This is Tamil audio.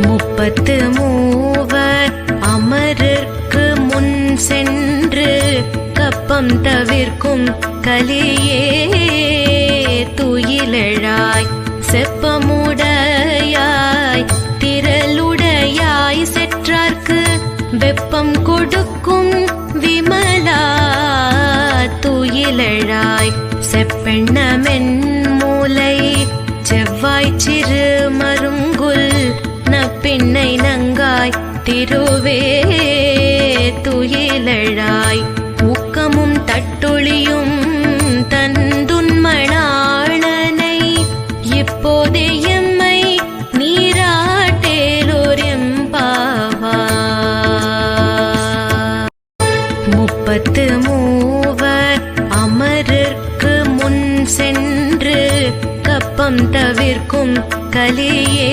முப்பத்து மூவர் அமரர்க்கு முன் சென்று கப்பம் தவிர்க்கும் கலியே துயிலெழாய் செப்பமுடையாய் திரளுடையாய் செற்றார்க்கு வெப்பம் கொடுக்கும் விமலா துயிலெழாய் செப்பெண்ணமென் மூலை செவ்வாய் சிறு மருங்குல் நப்பின்னை நங்காய் திருவே துயிலெழாய் ஊக்கமும் தட்டொழியும் தந்துன்மணாளனை இப்போதே எம்மை நீராட்டேலோர் எம்பாவாய். முப்பத்து மூவர் அமரர்க்கு முன் சென்று கப்பம் தவிர்க்கும் கலியே